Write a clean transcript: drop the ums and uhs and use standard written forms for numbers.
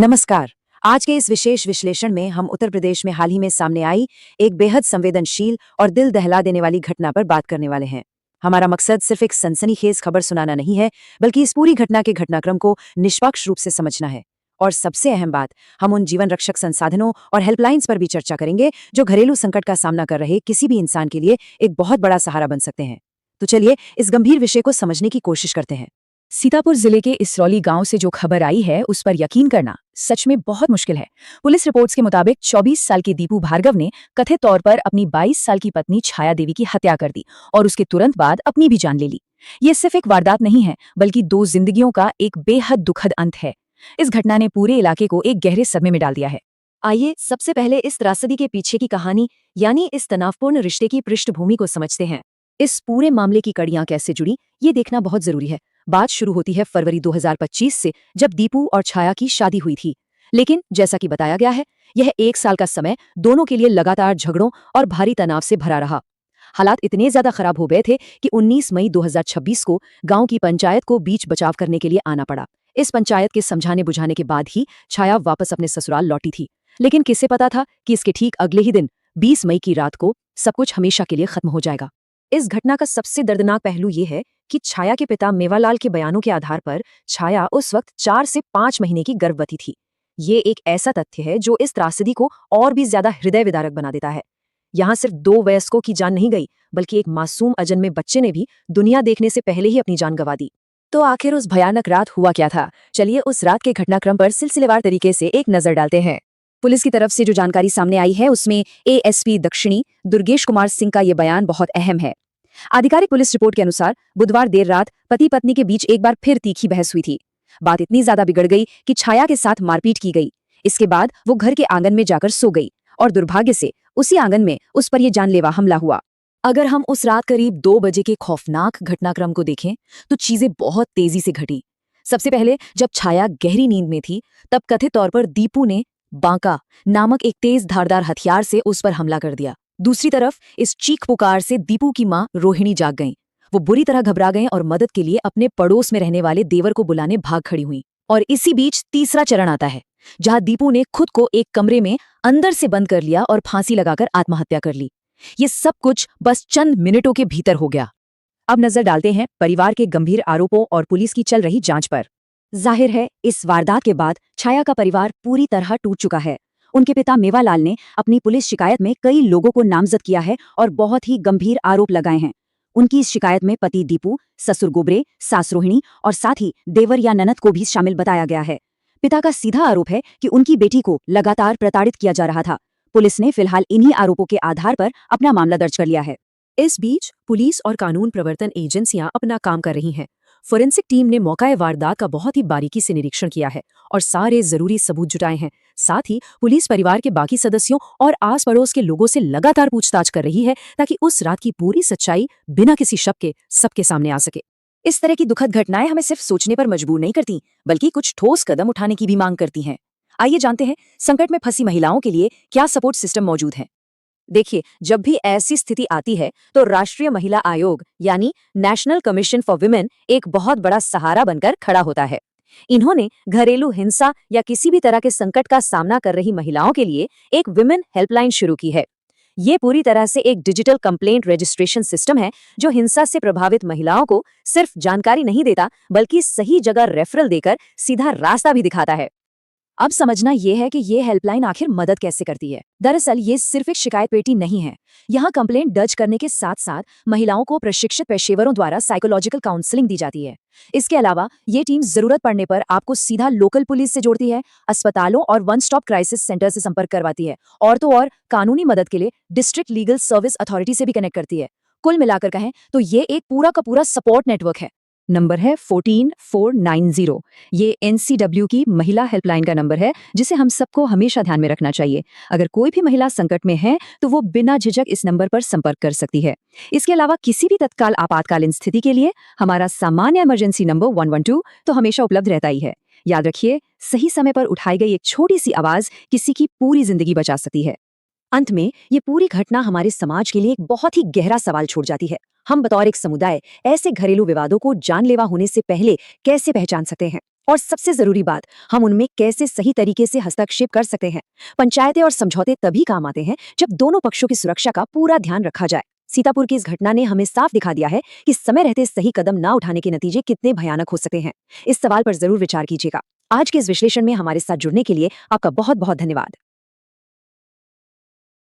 नमस्कार। आज के इस विशेष विश्लेषण में हम उत्तर प्रदेश में हाल ही में सामने आई एक बेहद संवेदनशील और दिल दहला देने वाली घटना पर बात करने वाले हैं। हमारा मकसद सिर्फ एक सनसनीखेज खबर सुनाना नहीं है, बल्कि इस पूरी घटना के घटनाक्रम को निष्पक्ष रूप से समझना है। और सबसे अहम बात, हम उन जीवन रक्षक संसाधनों और हेल्पलाइंस पर भी चर्चा करेंगे जो घरेलू संकट का सामना कर रहे किसी भी इंसान के लिए एक बहुत बड़ा सहारा बन सकते हैं। तो चलिए इस गंभीर विषय को समझने की कोशिश करते हैं। सीतापुर जिले के इसरौली गांव से जो खबर आई है उस पर यकीन करना सच में बहुत मुश्किल है। पुलिस रिपोर्ट्स के मुताबिक 24 साल के दीपू भार्गव ने कथित तौर पर अपनी 22 साल की पत्नी छाया देवी की हत्या कर दी और उसके तुरंत बाद अपनी भी जान ले ली। ये सिर्फ एक वारदात नहीं है, बल्कि 2 जिंदगियों का एक बेहद दुखद अंत है। इस घटना ने पूरे इलाके को एक गहरे सदमे में डाल दिया है। आइए सबसे पहले इस त्रासदी के पीछे की कहानी यानी इस तनावपूर्ण रिश्ते की पृष्ठभूमि को समझते हैं। इस पूरे मामले की कड़ियां कैसे जुड़ी, ये देखना बहुत जरूरी है। बात शुरू होती है फरवरी 2025 से, जब दीपू और छाया की शादी हुई थी। लेकिन जैसा कि बताया गया है, यह 1 साल का समय दोनों के लिए लगातार झगड़ों और भारी तनाव से भरा रहा। हालात इतने ज्यादा खराब हो गए थे कि 19 मई 2026 को गांव की पंचायत को बीच बचाव करने के लिए आना पड़ा। इस पंचायत के समझाने बुझाने के बाद ही छाया वापस अपने ससुराल लौटी थी। लेकिन किसे पता था कि इसके ठीक अगले ही दिन 20 मई की रात को सब कुछ हमेशा के लिए खत्म हो जाएगा। इस घटना का सबसे दर्दनाक पहलू ये है कि छाया के पिता मेवालाल के बयानों के आधार पर छाया उस वक्त 4 से 5 महीने की गर्भवती थी। ये एक ऐसा तथ्य है जो इस त्रासदी को और भी ज्यादा हृदय विदारक बना देता है। यहाँ सिर्फ 2 वयस्कों की जान नहीं गई, बल्कि एक मासूम अजन्मे बच्चे ने भी दुनिया देखने से पहले ही अपनी जान गंवा दी। तो आखिर उस भयानक रात हुआ क्या था? चलिए उस रात के घटनाक्रम पर सिलसिलेवार तरीके से एक नजर डालते हैं। पुलिस की तरफ से जो जानकारी सामने आई है उसमें एएसपी दक्षिणी दुर्गेश कुमार सिंह का ये बयान बहुत अहम है। आधिकारिक पुलिस रिपोर्ट के अनुसार बुधवार देर रात पति पत्नी के बीच एक बार फिर तीखी बहस हुई थी। बात इतनी ज्यादा बिगड़ गई कि छाया के साथ मारपीट की गई। इसके बाद वो घर के आंगन में जाकर सो गई और दुर्भाग्य से उसी आंगन में उस पर यह जानलेवा हमला हुआ। अगर हम उस रात करीब 2 बजे के खौफनाक घटनाक्रम को देखें तो चीजें बहुत तेजी से घटी। सबसे पहले जब छाया गहरी नींद में थी, तब कथित तौर पर दीपू ने बांका नामक एक तेज धारदार हथियार से उस पर हमला कर दिया। दूसरी तरफ इस चीख पुकार से दीपू की मां रोहिणी जाग गईं। वो बुरी तरह घबरा गईं और मदद के लिए अपने पड़ोस में रहने वाले देवर को बुलाने भाग खड़ी हुई। और इसी बीच तीसरा चरण आता है, जहां दीपू ने खुद को एक कमरे में अंदर से बंद कर लिया और फांसी लगाकर आत्महत्या कर ली। ये सब कुछ बस चंद मिनटों के भीतर हो गया। अब नजर डालते हैं परिवार के गंभीर आरोपों और पुलिस की चल रही जांच पर। जाहिर है इस वारदात के बाद छाया का परिवार पूरी तरह टूट चुका है। उनके पिता मेवालाल ने अपनी पुलिस शिकायत में कई लोगों को नामजद किया है और बहुत ही गंभीर आरोप लगाए हैं। उनकी इस शिकायत में पति दीपू, ससुर गोबरे, सास रोहिणी और साथ ही देवर या ननद को भी शामिल बताया गया है। पिता का सीधा आरोप है कि उनकी बेटी को लगातार प्रताड़ित किया जा रहा था। पुलिस ने फिलहाल इन्हीं आरोपों के आधार पर अपना मामला दर्ज कर लिया है। इस बीच पुलिस और कानून प्रवर्तन एजेंसियां अपना काम कर रही हैं। फोरेंसिक टीम ने मौका वारदात का बहुत ही बारीकी से निरीक्षण किया है और सारे जरूरी सबूत जुटाए हैं। साथ ही पुलिस परिवार के बाकी सदस्यों और आस पड़ोस के लोगों से लगातार पूछताछ कर रही है ताकि उस रात की पूरी सच्चाई बिना किसी शक के सबके सामने आ सके। इस तरह की दुखद घटनाएं हमें सिर्फ सोचने पर मजबूर नहीं करती, बल्कि कुछ ठोस कदम उठाने की भी मांग करती हैं। आइए जानते हैं संकट में फंसी महिलाओं के लिए क्या सपोर्ट सिस्टम मौजूद है। देखिए, जब भी ऐसी स्थिति आती है तो राष्ट्रीय महिला आयोग यानी नेशनल कमीशन फॉर वुमेन एक बहुत बड़ा सहारा बनकर खड़ा होता है। इन्होंने घरेलू हिंसा या किसी भी तरह के संकट का सामना कर रही महिलाओं के लिए एक विमेन हेल्पलाइन शुरू की है। ये पूरी तरह से एक डिजिटल कंप्लेंट रजिस्ट्रेशन सिस्टम है जो हिंसा से प्रभावित महिलाओं को सिर्फ जानकारी नहीं देता, बल्कि सही जगह रेफरल देकर सीधा रास्ता भी दिखाता है। अब समझना यह है कि ये हेल्पलाइन आखिर मदद कैसे करती है। दरअसल ये सिर्फ एक शिकायत पेटी नहीं है। यहाँ कंप्लेंट दर्ज करने के साथ साथ महिलाओं को प्रशिक्षित पेशेवरों द्वारा साइकोलॉजिकल काउंसलिंग दी जाती है। इसके अलावा ये टीम जरूरत पड़ने पर आपको सीधा लोकल पुलिस से जोड़ती है, अस्पतालों और वन स्टॉप क्राइसिस सेंटर से संपर्क करवाती है और तो और कानूनी मदद के लिए डिस्ट्रिक्ट लीगल सर्विस अथॉरिटी से भी कनेक्ट करती है। कुल मिलाकर कहें तो ये एक पूरा का पूरा सपोर्ट नेटवर्क है। नंबर है 14490। ये एनसीडब्ल्यू की महिला हेल्पलाइन का नंबर है, जिसे हम सबको हमेशा ध्यान में रखना चाहिए। अगर कोई भी महिला संकट में है तो वो बिना झिझक इस नंबर पर संपर्क कर सकती है। इसके अलावा किसी भी तत्काल आपातकालीन स्थिति के लिए हमारा सामान्य इमरजेंसी नंबर 112 तो हमेशा उपलब्ध रहता ही है। याद रखिए, सही समय पर उठाई गई एक छोटी सी आवाज किसी की पूरी जिंदगी बचा सकती है। अंत में ये पूरी घटना हमारे समाज के लिए एक बहुत ही गहरा सवाल छोड़ जाती है। हम बतौर एक समुदाय ऐसे घरेलू विवादों को जानलेवा होने से पहले कैसे पहचान सकते हैं, और सबसे जरूरी बात, हम उनमें कैसे सही तरीके से हस्तक्षेप कर सकते हैं। पंचायतें और समझौते तभी काम आते हैं जब दोनों पक्षों की सुरक्षा का पूरा ध्यान रखा जाए। सीतापुर की इस घटना ने हमें साफ दिखा दिया है कि समय रहते सही कदम ना उठाने के नतीजे कितने भयानक हो सकते हैं। इस सवाल पर जरूर विचार कीजिएगा। आज के इस विश्लेषण में हमारे साथ जुड़ने के लिए आपका बहुत बहुत धन्यवाद।